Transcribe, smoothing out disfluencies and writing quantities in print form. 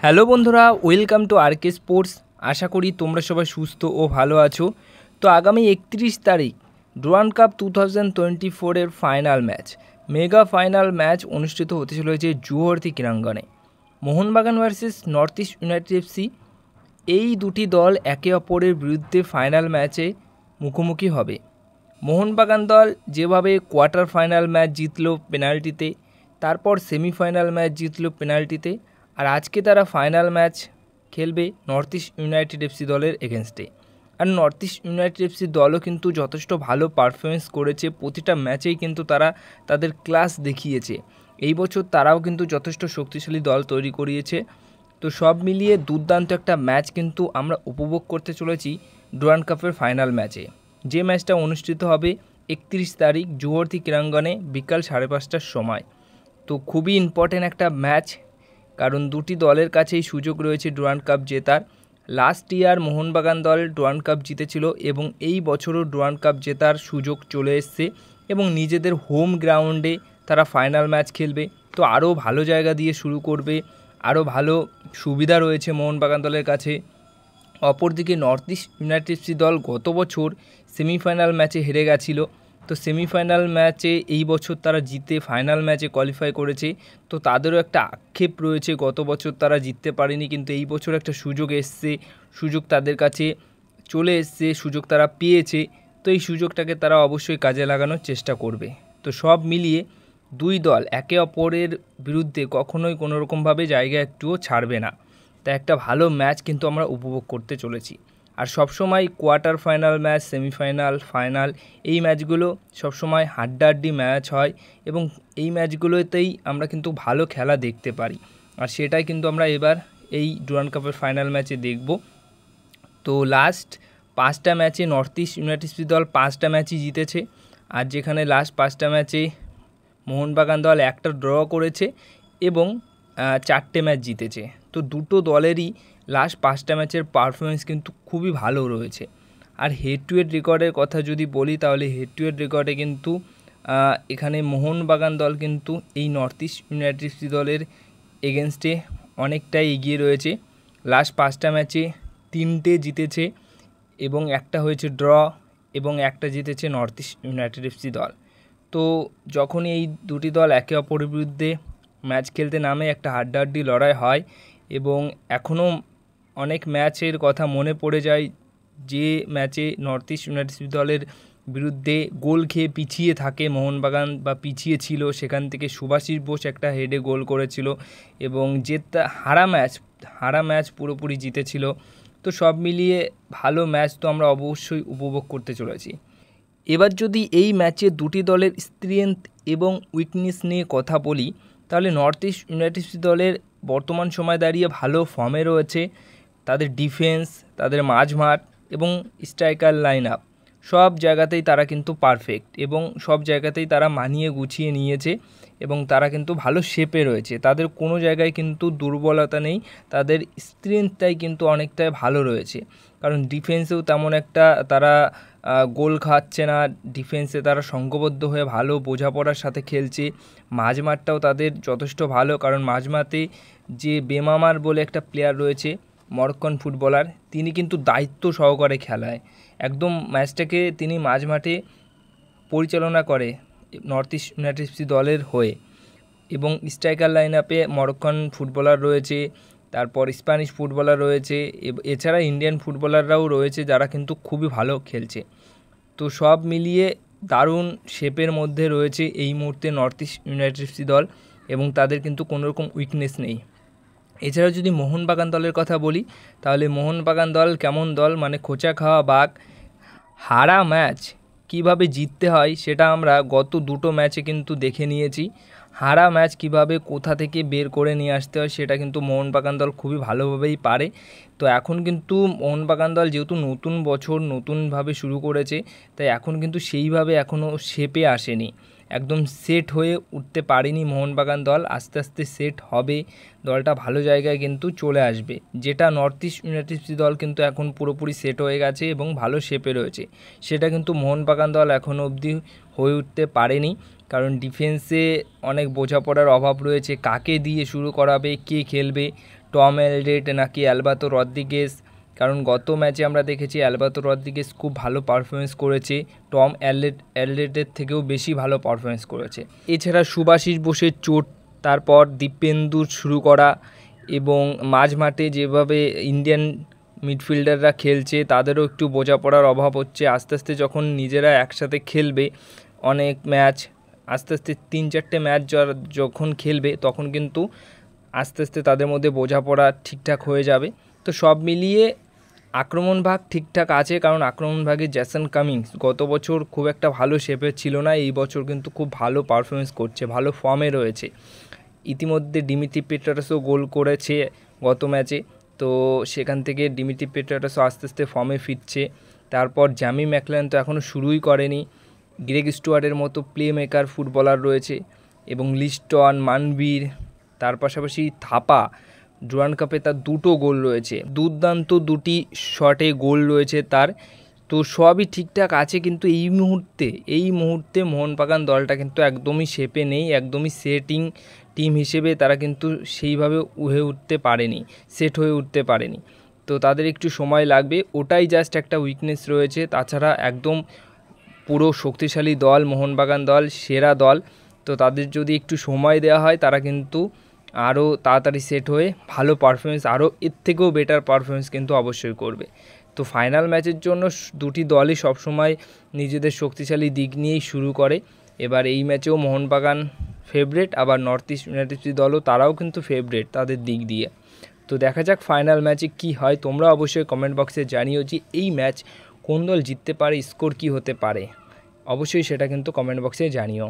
Hello বন্ধুরা, welcome to আরকে sports. আশা করি তোমরা সবাই সুস্থ ও ভালো আছো। তো আগামী 31 তারিখ ডুরান্ড কাপ 2024-এর final match, mega final match অনুষ্ঠিত হতে চলেছে জুহরতি ক্রীড়াঙ্গনে। Mohun Bagan versus North East United FC, এই দুটি দল একে অপরের বিরুদ্ধে ফাইনাল ম্যাচে মুখোমুখি হবে। মোহনবাগান দল যেভাবে কোয়ার্টার ফাইনাল ম্যাচ জিতলো পেনাল্টিতে, তারপর সেমিফাইনাল ম্যাচ জিতলো পেনাল্টিতে, আর আজকে তারা ফাইনাল ম্যাচ খেলবে নর্থ ইস্ট ইউনাইটেড এফসি দলের এগেনস্টে। আর নর্থ ইস্ট ইউনাইটেড এফসি দলও কিন্তু যথেষ্ট ভালো পারফরমেন্স করেছে, প্রতিটা ম্যাচেই কিন্তু তারা তাদের ক্লাস দেখিয়েছে। এই বছর তারাও কিন্তু যথেষ্ট শক্তিশালী দল তৈরি করিয়েছে। তো সব মিলিয়ে দুর্দান্ত একটা ম্যাচ কিন্তু আমরা উপভোগ করতে চলেছি ডুরান্ড কাপের ফাইনাল ম্যাচে, যে ম্যাচটা অনুষ্ঠিত হবে 31 তারিখ জুহরতি ক্রীড়াঙ্গনে বিকাল 5:30টার সময়। তো খুবই ইম্পর্টেন্ট একটা ম্যাচ, কারণ দুটি দলের কাছেই সুযোগ রয়েছে ডুরান্ড কাপ জেতার। লাস্ট ইয়ার মোহনবাগান দল ডুরান্ড কাপ জিতেছিল এবং এই বছরও ডুরান্ড কাপ জেতার সুযোগ চলে এসছে এবং নিজেদের হোম গ্রাউন্ডে তারা ফাইনাল ম্যাচ খেলবে। তো আরও ভালো জায়গা দিয়ে শুরু করবে, আরও ভালো সুবিধা রয়েছে মোহনবাগান দলের কাছে। অপরদিকে নর্থ ইস্ট ইউনাইটেড এফসি দল গত বছর সেমিফাইনাল ম্যাচে হেরে গেছিলো। তো সেমিফাইনাল ম্যাচে এই বছর তারা জিতে ফাইনাল ম্যাচে কোয়ালিফাই করেছে। তো তাদেরও একটা আক্ষেপ রয়েছে, গত বছর তারা জিততে পারেনি, কিন্তু এই বছর একটা সুযোগ এসছে, সুযোগ তাদের কাছে চলে এসছে, সুযোগ তারা পেয়েছে। তো এই সুযোগটাকে তারা অবশ্যই কাজে লাগানোর চেষ্টা করবে। তো সব মিলিয়ে দুই দল একে অপরের বিরুদ্ধে কখনোই কোনোরকমভাবে জায়গা একটুও ছাড়বে না। তা একটা ভালো ম্যাচ কিন্তু আমরা উপভোগ করতে চলেছি। আর সবসময় quarter final match, semifinal, final, এই ম্যাচগুলো সবসময় হাড্ডাহাড্ডি ম্যাচ হয় এবং এই ম্যাচগুলোতেই আমরা কিন্তু ভালো খেলা দেখতে পারি। আর সেটাই কিন্তু আমরা এবার এই ডুরান্ড কাপের ফাইনাল ম্যাচে দেখব। তো লাস্ট 5টা ম্যাচে নর্থ ইস্ট ইউনাইটেড এফসি দল 5টা ম্যাচই জিতেছে, আর যেখানে লাস্ট 5টা ম্যাচে মোহনবাগান দল একটা ড্র করেছে এবং 4টে ম্যাচ জিতেছে। তো দুটো দলেরই লাস্ট 5টা ম্যাচের পারফরমেন্স কিন্তু খুবই ভালো রয়েছে। আর হেড টু হেড রেকর্ডের কথা যদি বলি, তাহলে হেড টু হেড রেকর্ডে কিন্তু এখানে মোহনবাগান দল কিন্তু এই নর্থ ইস্ট ইউনাইটেড এফসি দলের এগেনস্টে অনেকটাই এগিয়ে রয়েছে। লাস্ট 5টা ম্যাচে 3টে জিতেছে এবং একটা হয়েছে ড্র এবং একটা জিতেছে নর্থ ইস্ট ইউনাইটেড এফসি দল। তো যখনই এই দুটি দল একে অপরের বিরুদ্ধে ম্যাচ খেলতে নামে, একটা হাড্ডাহাড্ডি লড়াই হয় এবং এখনও অনেক ম্যাচের কথা মনে পড়ে যায়, যে ম্যাচে নর্থ ইস্ট ইউনাইটেড এফসি দলের বিরুদ্ধে গোল খেয়ে পিছিয়ে থাকে মোহনবাগান, বা পিছিয়ে ছিল, সেখান থেকে সুভাষিস বোস একটা হেডে গোল করেছিল এবং হারা ম্যাচ পুরোপুরি জিতেছিল। তো সব মিলিয়ে ভালো ম্যাচ তো আমরা অবশ্যই উপভোগ করতে চলেছি। এবার যদি এই ম্যাচে দুটি দলের স্ট্রেংথ এবং উইকনেস নিয়ে কথা বলি, তাহলে নর্থ ইস্ট ইউনাইটেড এফসি দলের বর্তমান সময় দাঁড়িয়ে ভালো ফর্মে রয়েছে। তাদের ডিফেন্স, তাদের মাঝমাঠ এবং স্ট্রাইকার লাইন আপ সব জায়গাতেই তারা কিন্তু পারফেক্ট এবং সব জায়গাতেই তারা মানিয়ে গুছিয়ে নিয়েছে এবং তারা কিন্তু ভালো শেপে রয়েছে। তাদের কোনো জায়গায় কিন্তু দুর্বলতা নেই, তাদের স্ট্রেংথটাই কিন্তু অনেকটাই ভালো রয়েছে। কারণ ডিফেন্সেও তেমন একটা তারা গোল খাচ্ছে না, ডিফেন্সে তারা সংঘবদ্ধ হয়ে ভালো বোঝাপড়ার সাথে খেলছে। মাঝমাঠটাও তাদের যথেষ্ট ভালো, কারণ মাঝমাঠে যে বেমামার বলে একটা প্লেয়ার রয়েছে, মরক্কন ফুটবলার, তিনি কিন্তু দায়িত্ব সহকারে খেলায়, একদম ম্যাচটাকে তিনি মাঝমাঠে পরিচালনা করে নর্থ ইস্ট ইউনাইটেড এফসি দলের হয়ে। এবং স্ট্রাইকার লাইন আপে মরক্কন ফুটবলার রয়েছে, তারপর স্প্যানিশ ফুটবলার রয়েছে, এছাড়া ইন্ডিয়ান ফুটবলাররাও রয়েছে যারা কিন্তু খুবই ভালো খেলছে। তো সব মিলিয়ে দারুণ শেপের মধ্যে রয়েছে এই মুহূর্তে নর্থ ইস্ট ইউনাইটেড এফসি দল এবং তাদের কিন্তু কোনোরকম উইকনেস নেই। এছাড়াও যদি মোহনবাগান দলের কথা বলি, তাহলে মোহনবাগান দল কেমন দল, মানে খোঁচা খাওয়া বাঘ। হারা ম্যাচ কিভাবে জিততে হয় সেটা আমরা গত দুটো ম্যাচে কিন্তু দেখে নিয়েছি। হারা ম্যাচ কিভাবে কোথা থেকে বের করে নিয়ে আসতে হয় সেটা কিন্তু মোহনবাগান দল খুবই ভালোভাবেই পারে। তো এখন কিন্তু মোহনবাগান দল যেহেতু নতুন বছর নতুনভাবে শুরু করেছে, তাই এখন কিন্তু সেইভাবে এখনও শেপে আসেনি, একদম সেট হয়ে উঠতে পারেনি মোহনবাগান দল। আস্তে আস্তে সেট হবে, দলটা ভালো জায়গায় কিন্তু চলে আসবে। যেটা নর্থ ইস্ট ইউনাইটেড এফসি দল কিন্তু এখন পুরোপুরি সেট হয়ে গেছে এবং ভালো শেপে রয়েছে, সেটা কিন্তু মোহনবাগান দল এখনও অবধি হয়ে উঠতে পারেনি। কারণ ডিফেন্সে অনেক বোঝাপড়ার অভাব রয়েছে, কাকে দিয়ে শুরু করাবে, কে খেলবে, টম এলডেট নাকি অ্যালবাতো রদ্রিগেজ, কারণ গত ম্যাচে আমরা দেখেছি অ্যালবাতো রদ্রিগেজ খুব ভালো পারফরমেন্স করেছে, টম এলডেটের থেকেও বেশি ভালো পারফরমেন্স করেছে। এছাড়া সুভাশিস বোসের চোট, তারপর দীপেন্দুর শুরু করা এবং মাঝমাঠে যেভাবে ইন্ডিয়ান মিডফিল্ডাররা খেলছে তাদেরও একটু বোঝাপড়ার অভাব হচ্ছে। আস্তে আস্তে যখন নিজেরা একসাথে খেলবে অনেক ম্যাচ, আস্তে আস্তে 3-4টে ম্যাচ যখন খেলবে তখন কিন্তু আস্তে আস্তে তাদের মধ্যে বোঝাপড়া ঠিকঠাক হয়ে যাবে। তো সব মিলিয়ে আক্রমণ ভাগ ঠিকঠাক আছে, কারণ আক্রমণ ভাগে জেসন কামিংস গত বছর খুব একটা ভালো শেপে ছিল না, এই বছর কিন্তু খুব ভালো পারফরমেন্স করছে, ভালো ফর্মে রয়েছে। ইতিমধ্যে ডিমিত্রি পেট্রাসও গোল করেছে গত ম্যাচে, তো সেখান থেকে ডিমিত্রি পেট্রাসও আস্তে আস্তে ফর্মে ফিরছে। তারপর জামি ম্যাকলারেন তো এখনও শুরুই করেনি, গ্রেগ স্টুয়ার্টের মতো প্লে মেকার ফুটবলার রয়েছে এবং লিস্টন, মানবীর, তার পাশাপাশি থাপা ডুরান্ড কাপে তার 2টো গোল রয়েছে, দুর্দান্ত 2টি শটে গোল রয়েছে তার। তো সবই ঠিকঠাক আছে, কিন্তু এই মুহূর্তে মোহনবাগান দলটা কিন্তু একদমই শেপে নেই, একদমই সেটিং টিম হিসেবে তারা কিন্তু সেইভাবে সেট হয়ে উঠতে পারেনি। তো তাদের একটু সময় লাগবে, ওটাই জাস্ট একটা উইকনেস রয়েছে। তাছাড়া একদম পুরো শক্তিশালী দল মোহনবাগান দল, সেরা দল। তো তাদের যদি একটু সময় দেওয়া হয় তারা কিন্তু আরও তাড়াতাড়ি সেট হয়ে ভালো পারফরমেন্স, আরও এর থেকেও বেটার পারফরমেন্স কিন্তু অবশ্যই করবে। তো ফাইনাল ম্যাচের জন্য দুটি দলই সবসময় নিজেদের শক্তিশালী দিক নিয়েই শুরু করে। এবার এই ম্যাচেও মোহনবাগান ফেভারিট, আবার নর্থ ইস্ট ইউনাইটেড দলও তারাও কিন্তু ফেভারিট তাদের দিক দিয়ে। তো দেখা যাক ফাইনাল ম্যাচে কি হয়। তোমরা অবশ্যই কমেন্ট বক্সে জানিও যে এই ম্যাচ কোন দল জিততে পারে, স্কোর কী হতে পারে, অবশ্যই সেটা কিন্তু কমেন্ট বক্সে জানিও।